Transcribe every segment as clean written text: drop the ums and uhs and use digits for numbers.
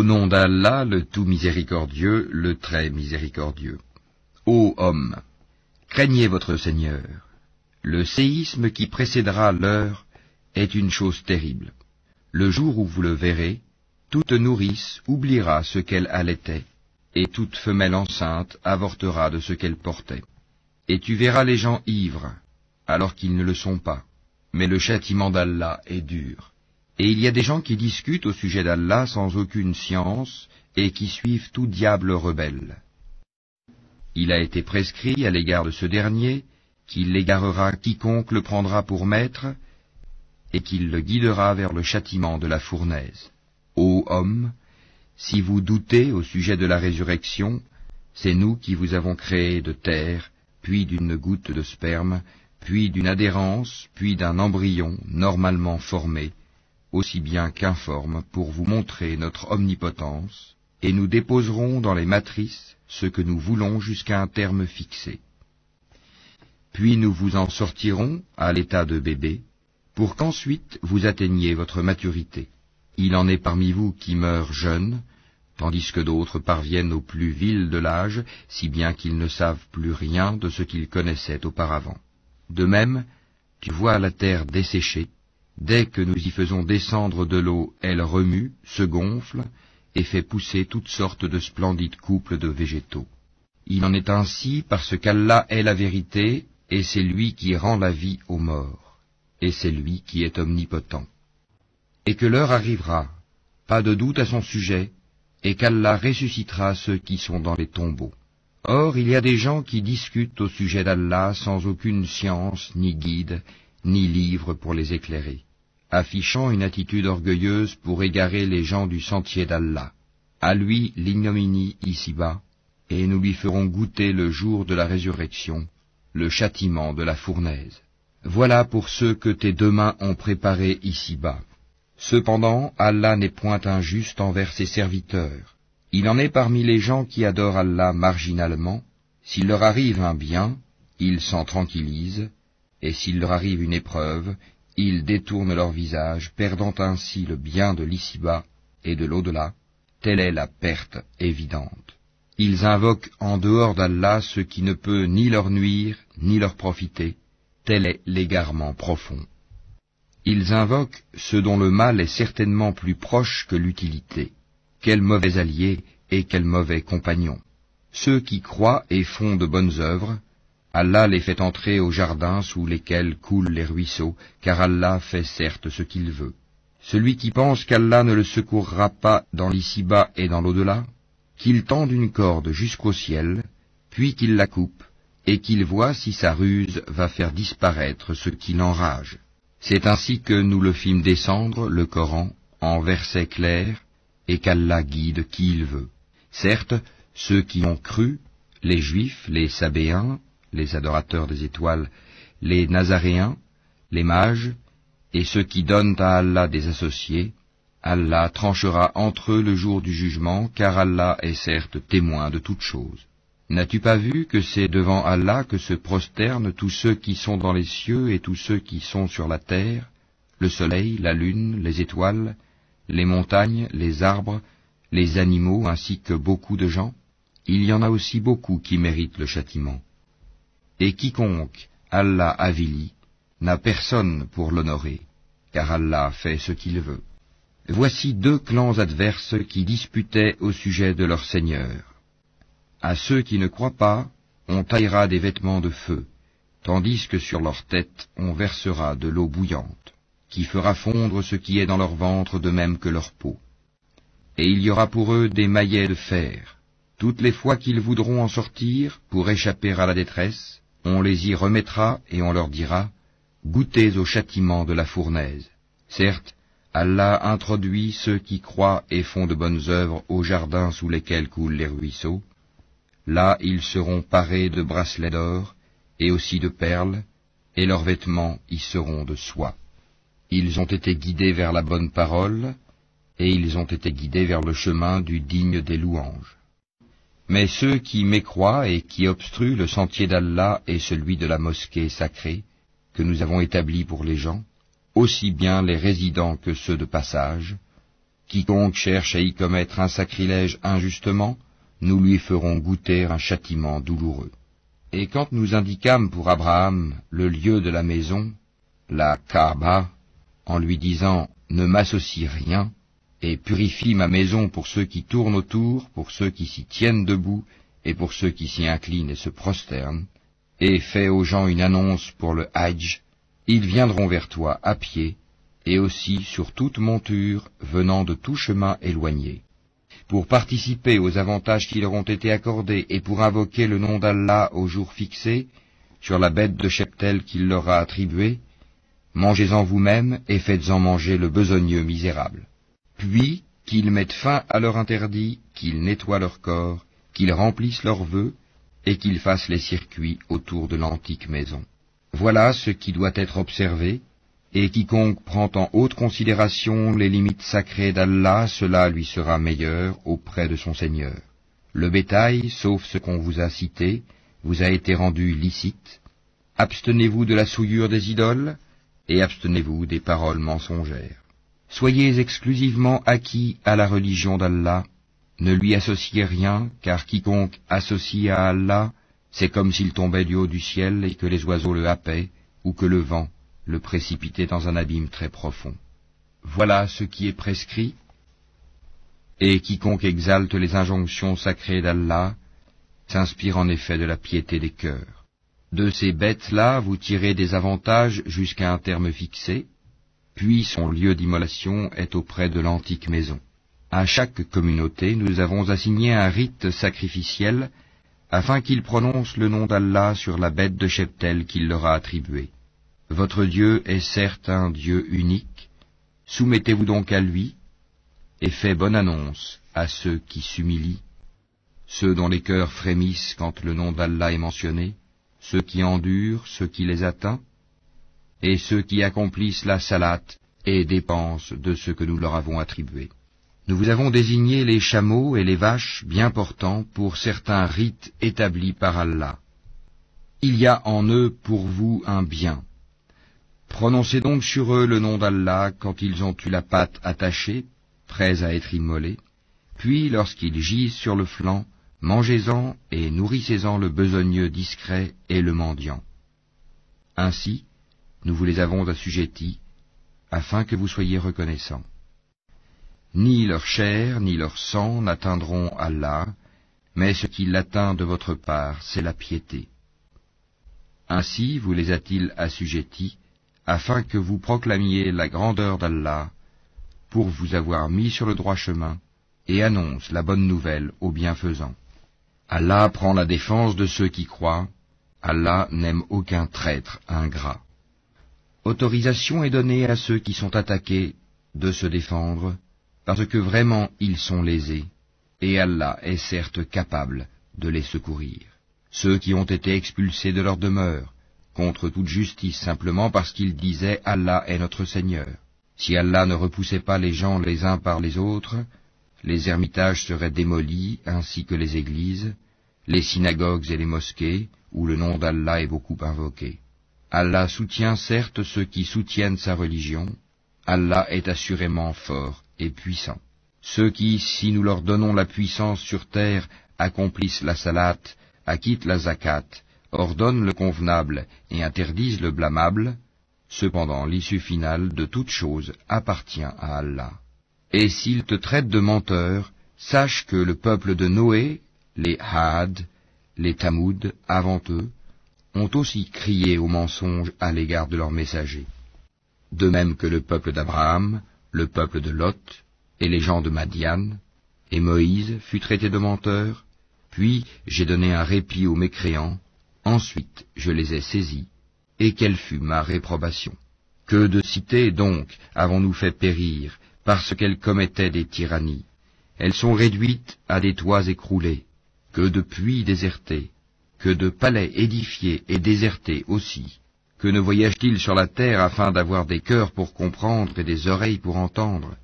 Au nom d'Allah, le tout miséricordieux, le très miséricordieux. Ô hommes, craignez votre Seigneur. Le séisme qui précédera l'heure est une chose terrible. Le jour où vous le verrez, toute nourrice oubliera ce qu'elle allaitait, et toute femelle enceinte avortera de ce qu'elle portait. Et tu verras les gens ivres, alors qu'ils ne le sont pas. Mais le châtiment d'Allah est dur. Et il y a des gens qui discutent au sujet d'Allah sans aucune science, et qui suivent tout diable rebelle. Il a été prescrit à l'égard de ce dernier, qu'il égarera quiconque le prendra pour maître, et qu'il le guidera vers le châtiment de la fournaise. Ô hommes, si vous doutez au sujet de la résurrection, c'est nous qui vous avons créé de terre, puis d'une goutte de sperme, puis d'une adhérence, puis d'un embryon normalement formé, aussi bien qu'informe, pour vous montrer notre omnipotence, et nous déposerons dans les matrices ce que nous voulons jusqu'à un terme fixé. Puis nous vous en sortirons à l'état de bébé, pour qu'ensuite vous atteigniez votre maturité. Il en est parmi vous qui meurent jeunes, tandis que d'autres parviennent au plus vil de l'âge, si bien qu'ils ne savent plus rien de ce qu'ils connaissaient auparavant. De même, tu vois la terre desséchée, dès que nous y faisons descendre de l'eau, elle remue, se gonfle, et fait pousser toutes sortes de splendides couples de végétaux. Il en est ainsi parce qu'Allah est la vérité, et c'est lui qui rend la vie aux morts, et c'est lui qui est omnipotent. Et que l'heure arrivera, pas de doute à son sujet, et qu'Allah ressuscitera ceux qui sont dans les tombeaux. Or, il y a des gens qui discutent au sujet d'Allah sans aucune science, ni guide, ni livre pour les éclairer, affichant une attitude orgueilleuse pour égarer les gens du sentier d'Allah. À lui l'ignominie ici-bas, et nous lui ferons goûter le jour de la résurrection, le châtiment de la fournaise. Voilà pour ceux que tes deux mains ont préparés ici-bas. Cependant, Allah n'est point injuste envers ses serviteurs. Il en est parmi les gens qui adorent Allah marginalement. S'il leur arrive un bien, ils s'en tranquillisent, et s'il leur arrive une épreuve, ils détournent leur visage, perdant ainsi le bien de l'ici-bas et de l'au-delà. Telle est la perte évidente. Ils invoquent en dehors d'Allah ce qui ne peut ni leur nuire, ni leur profiter. Tel est l'égarement profond. Ils invoquent ce dont le mal est certainement plus proche que l'utilité. Quel mauvais allié et quel mauvais compagnon. Ceux qui croient et font de bonnes œuvres, Allah les fait entrer au jardin sous lesquels coulent les ruisseaux, car Allah fait certes ce qu'il veut. Celui qui pense qu'Allah ne le secourra pas dans l'ici-bas et dans l'au-delà, qu'il tende une corde jusqu'au ciel, puis qu'il la coupe, et qu'il voit si sa ruse va faire disparaître ce qui l'enrage. C'est ainsi que nous le fîmes descendre, le Coran, en versets clairs, et qu'Allah guide qui il veut. Certes, ceux qui ont cru, les Juifs, les Sabéens, les adorateurs des étoiles, les Nazaréens, les mages, et ceux qui donnent à Allah des associés, Allah tranchera entre eux le jour du jugement, car Allah est certes témoin de toutes choses. N'as-tu pas vu que c'est devant Allah que se prosternent tous ceux qui sont dans les cieux et tous ceux qui sont sur la terre, le soleil, la lune, les étoiles, les montagnes, les arbres, les animaux, ainsi que beaucoup de gens? Il y en a aussi beaucoup qui méritent le châtiment. Et quiconque Allah avilit n'a personne pour l'honorer, car Allah fait ce qu'il veut. Voici deux clans adverses qui disputaient au sujet de leur Seigneur. À ceux qui ne croient pas, on taillera des vêtements de feu, tandis que sur leur tête on versera de l'eau bouillante, qui fera fondre ce qui est dans leur ventre de même que leur peau. Et il y aura pour eux des maillets de fer. Toutes les fois qu'ils voudront en sortir, pour échapper à la détresse, on les y remettra et on leur dira, « Goûtez au châtiment de la fournaise. » Certes, Allah introduit ceux qui croient et font de bonnes œuvres au jardin sous lesquels coulent les ruisseaux. Là ils seront parés de bracelets d'or et aussi de perles, et leurs vêtements y seront de soie. Ils ont été guidés vers la bonne parole, et ils ont été guidés vers le chemin du digne des louanges. Mais ceux qui mécroient et qui obstruent le sentier d'Allah et celui de la mosquée sacrée, que nous avons établi pour les gens, aussi bien les résidents que ceux de passage, Quiconque cherche à y commettre un sacrilège injustement, nous lui ferons goûter un châtiment douloureux. Et quand nous indiquâmes pour Abraham le lieu de la maison, la Kaaba, en lui disant « Ne m'associe rien » et purifie ma maison pour ceux qui tournent autour, pour ceux qui s'y tiennent debout et pour ceux qui s'y inclinent et se prosternent, et fais aux gens une annonce pour le Hajj, ils viendront vers toi à pied, et aussi sur toute monture venant de tout chemin éloigné, pour participer aux avantages qui leur ont été accordés et pour invoquer le nom d'Allah au jour fixé, sur la bête de cheptel qu'il leur a attribuée. Mangez-en vous-même et faites-en manger le besogneux misérable. Puis qu'ils mettent fin à leur interdit, qu'ils nettoient leur corps, qu'ils remplissent leurs vœux, et qu'ils fassent les circuits autour de l'antique maison. Voilà ce qui doit être observé, et quiconque prend en haute considération les limites sacrées d'Allah, cela lui sera meilleur auprès de son Seigneur. Le bétail, sauf ce qu'on vous a cité, vous a été rendu licite. Abstenez-vous de la souillure des idoles, et abstenez-vous des paroles mensongères. Soyez exclusivement acquis à la religion d'Allah, ne lui associez rien, car quiconque associe à Allah, c'est comme s'il tombait du haut du ciel et que les oiseaux le happaient, ou que le vent le précipitait dans un abîme très profond. Voilà ce qui est prescrit, et quiconque exalte les injonctions sacrées d'Allah s'inspire en effet de la piété des cœurs. De ces bêtes-là, vous tirez des avantages jusqu'à un terme fixé, puis son lieu d'immolation est auprès de l'antique maison. À chaque communauté, nous avons assigné un rite sacrificiel, afin qu'il prononce le nom d'Allah sur la bête de cheptel qu'il leur a attribuée. Votre Dieu est certes un Dieu unique, soumettez-vous donc à lui, et faites bonne annonce à ceux qui s'humilient, ceux dont les cœurs frémissent quand le nom d'Allah est mentionné, ceux qui endurent, ceux qui les atteignent, et ceux qui accomplissent la salate et dépensent de ce que nous leur avons attribué. Nous vous avons désigné les chameaux et les vaches bien portants pour certains rites établis par Allah. Il y a en eux pour vous un bien. Prononcez donc sur eux le nom d'Allah quand ils ont eu la patte attachée, prêts à être immolés, puis lorsqu'ils gisent sur le flanc, mangez-en et nourrissez-en le besogneux discret et le mendiant. Ainsi, nous vous les avons assujettis, afin que vous soyez reconnaissants. Ni leur chair, ni leur sang n'atteindront Allah, mais ce qui l'atteint de votre part, c'est la piété. Ainsi vous les a-t-il assujettis, afin que vous proclamiez la grandeur d'Allah, pour vous avoir mis sur le droit chemin, et annonce la bonne nouvelle aux bienfaisants. Allah prend la défense de ceux qui croient, Allah n'aime aucun traître ingrat. Autorisation est donnée à ceux qui sont attaqués de se défendre, parce que vraiment ils sont lésés, et Allah est certes capable de les secourir. Ceux qui ont été expulsés de leur demeure, contre toute justice simplement parce qu'ils disaient « Allah est notre Seigneur ». Si Allah ne repoussait pas les gens les uns par les autres, les ermitages seraient démolis ainsi que les églises, les synagogues et les mosquées, où le nom d'Allah est beaucoup invoqué. Allah soutient certes ceux qui soutiennent sa religion, Allah est assurément fort et puissant. Ceux qui, si nous leur donnons la puissance sur terre, accomplissent la salate, acquittent la zakat, ordonnent le convenable et interdisent le blâmable, cependant l'issue finale de toute chose appartient à Allah. Et s'ils te traitent de menteur, sache que le peuple de Noé, les Had, les Tamoud, avant eux, ont aussi crié au mensonge à l'égard de leurs messagers. De même que le peuple d'Abraham, le peuple de Lot, et les gens de Madian, et Moïse fut traité de menteur, puis j'ai donné un répit aux mécréants, ensuite je les ai saisis, et quelle fut ma réprobation. Que de cités donc avons-nous fait périr, parce qu'elles commettaient des tyrannies. Elles sont réduites à des toits écroulés, que de puits désertés, que de palais édifiés et désertés aussi. Que ne voyage-t-il sur la terre afin d'avoir des cœurs pour comprendre et des oreilles pour entendre?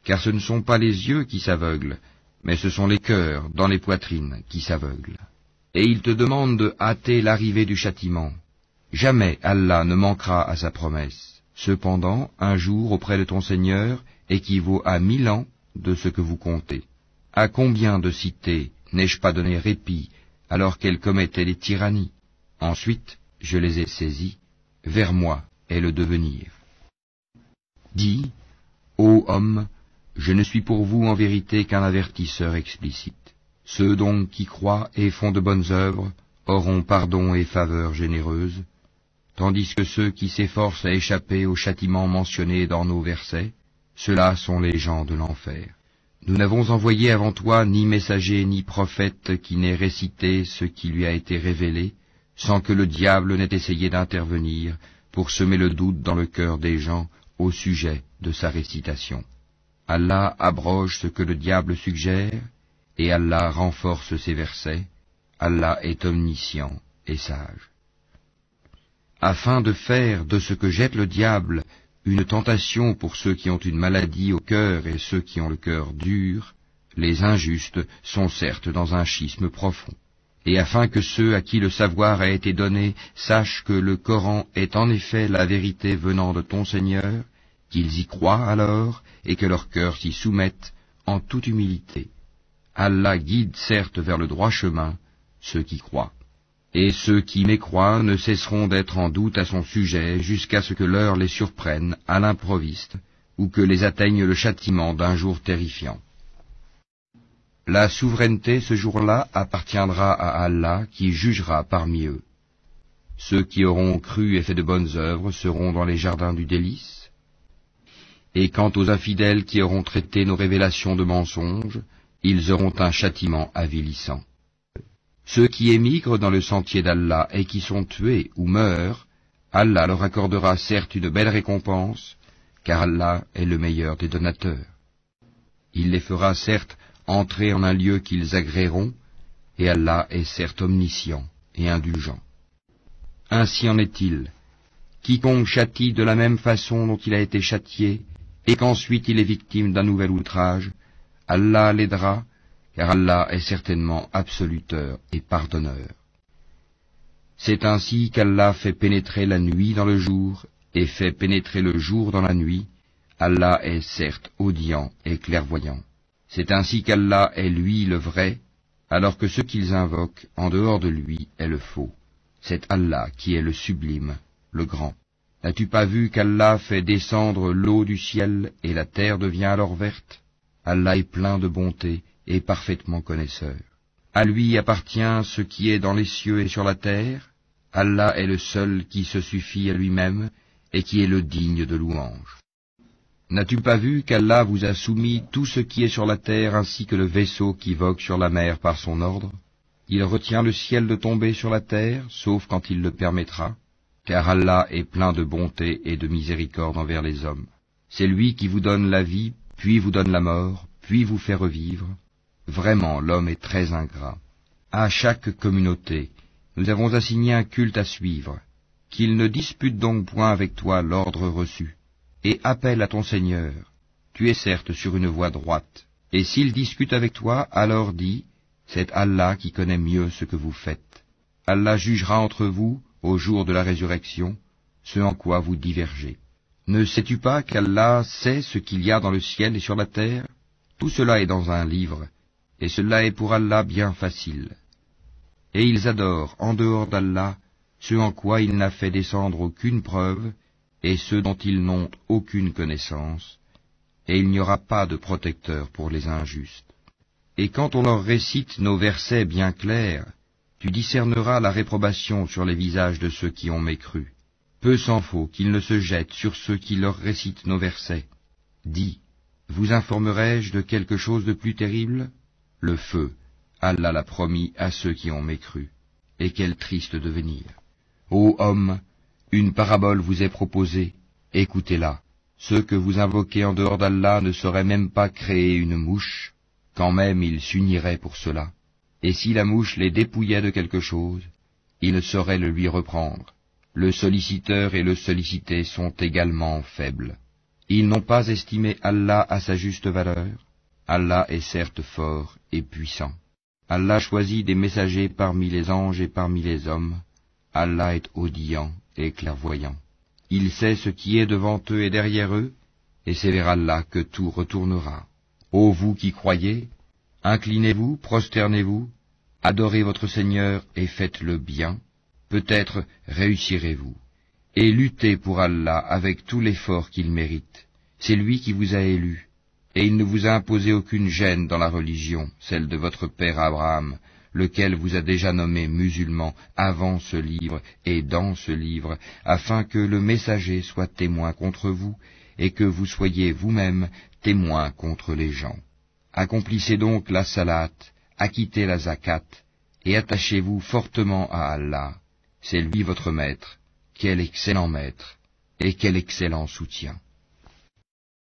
Car ce ne sont pas les yeux qui s'aveuglent, mais ce sont les cœurs dans les poitrines qui s'aveuglent. Et il te demande de hâter l'arrivée du châtiment. Jamais Allah ne manquera à sa promesse. Cependant, un jour auprès de ton Seigneur équivaut à 1000 ans, de ce que vous comptez. À combien de cités n'ai-je pas donné répit alors qu'elles commettaient des tyrannies? Ensuite, je les ai saisies, vers moi est le devenir. Dis, ô homme, je ne suis pour vous en vérité qu'un avertisseur explicite. Ceux donc qui croient et font de bonnes œuvres auront pardon et faveur généreuse, tandis que ceux qui s'efforcent à échapper au châtiment mentionné dans nos versets, ceux-là sont les gens de l'enfer. Nous n'avons envoyé avant toi ni messager ni prophète qui n'ait récité ce qui lui a été révélé, sans que le diable n'ait essayé d'intervenir pour semer le doute dans le cœur des gens au sujet de sa récitation. Allah abroge ce que le diable suggère, et Allah renforce ses versets. Allah est omniscient et sage. Afin de faire de ce que jette le diable une tentation pour ceux qui ont une maladie au cœur et ceux qui ont le cœur dur, les injustes sont certes dans un schisme profond. Et afin que ceux à qui le savoir a été donné sachent que le Coran est en effet la vérité venant de ton Seigneur, qu'ils y croient alors et que leur cœur s'y soumette en toute humilité. Allah guide certes vers le droit chemin ceux qui croient. Et ceux qui mécroient ne cesseront d'être en doute à son sujet jusqu'à ce que l'heure les surprenne à l'improviste ou que les atteigne le châtiment d'un jour terrifiant. La souveraineté ce jour-là appartiendra à Allah qui jugera parmi eux. Ceux qui auront cru et fait de bonnes œuvres seront dans les jardins du délice. Et quant aux infidèles qui auront traité nos révélations de mensonges, ils auront un châtiment avilissant. Ceux qui émigrent dans le sentier d'Allah et qui sont tués ou meurent, Allah leur accordera certes une belle récompense, car Allah est le meilleur des donateurs. Il les fera certes entrer en un lieu qu'ils agréeront, et Allah est certes omniscient et indulgent. Ainsi en est-il. Quiconque châtie de la même façon dont il a été châtié, et qu'ensuite il est victime d'un nouvel outrage, Allah l'aidera, car Allah est certainement absoluteur et pardonneur. C'est ainsi qu'Allah fait pénétrer la nuit dans le jour, et fait pénétrer le jour dans la nuit. Allah est certes audient et clairvoyant. C'est ainsi qu'Allah est lui le vrai, alors que ce qu'ils invoquent en dehors de lui est le faux. C'est Allah qui est le sublime, le grand. N'as-tu pas vu qu'Allah fait descendre l'eau du ciel et la terre devient alors verte? Allah est plein de bonté et parfaitement connaisseur. À lui appartient ce qui est dans les cieux et sur la terre. Allah est le seul qui se suffit à lui-même et qui est le digne de louange. N'as-tu pas vu qu'Allah vous a soumis tout ce qui est sur la terre ainsi que le vaisseau qui vogue sur la mer par son ordre? Il retient le ciel de tomber sur la terre, sauf quand il le permettra, car Allah est plein de bonté et de miséricorde envers les hommes. C'est lui qui vous donne la vie, puis vous donne la mort, puis vous fait revivre. Vraiment, l'homme est très ingrat. À chaque communauté, nous avons assigné un culte à suivre. Qu'il ne dispute donc point avec toi l'ordre reçu. Et appelle à ton Seigneur. Tu es certes sur une voie droite. Et s'il discute avec toi, alors dis, c'est Allah qui connaît mieux ce que vous faites. Allah jugera entre vous, au jour de la résurrection, ce en quoi vous divergez. Ne sais-tu pas qu'Allah sait ce qu'il y a dans le ciel et sur la terre? Tout cela est dans un livre, et cela est pour Allah bien facile. Et ils adorent, en dehors d'Allah, ce en quoi il n'a fait descendre aucune preuve, et ceux dont ils n'ont aucune connaissance, et il n'y aura pas de protecteur pour les injustes. Et quand on leur récite nos versets bien clairs, tu discerneras la réprobation sur les visages de ceux qui ont mécru. Peu s'en faut qu'ils ne se jettent sur ceux qui leur récitent nos versets. Dis, vous informerai-je de quelque chose de plus terrible? Le feu, Allah l'a promis à ceux qui ont mécru. Et quel triste devenir. Ô homme, une parabole vous est proposée, écoutez-la. Ceux que vous invoquez en dehors d'Allah ne sauraient même pas créer une mouche, quand même ils s'uniraient pour cela. Et si la mouche les dépouillait de quelque chose, ils ne sauraient le lui reprendre. Le solliciteur et le sollicité sont également faibles. Ils n'ont pas estimé Allah à sa juste valeur. Allah est certes fort et puissant. Allah choisit des messagers parmi les anges et parmi les hommes. Allah est audient et clairvoyant. Il sait ce qui est devant eux et derrière eux, et c'est vers Allah que tout retournera. Ô vous qui croyez, inclinez-vous, prosternez-vous, adorez votre Seigneur et faites le bien, peut-être réussirez-vous. Et luttez pour Allah avec tout l'effort qu'il mérite. C'est lui qui vous a élu, et il ne vous a imposé aucune gêne dans la religion, celle de votre père Abraham, lequel vous a déjà nommé musulman avant ce livre et dans ce livre, afin que le messager soit témoin contre vous, et que vous soyez vous-même témoin contre les gens. Accomplissez donc la salat, acquittez la zakat, et attachez-vous fortement à Allah. C'est lui votre maître. Quel excellent maître, et quel excellent soutien.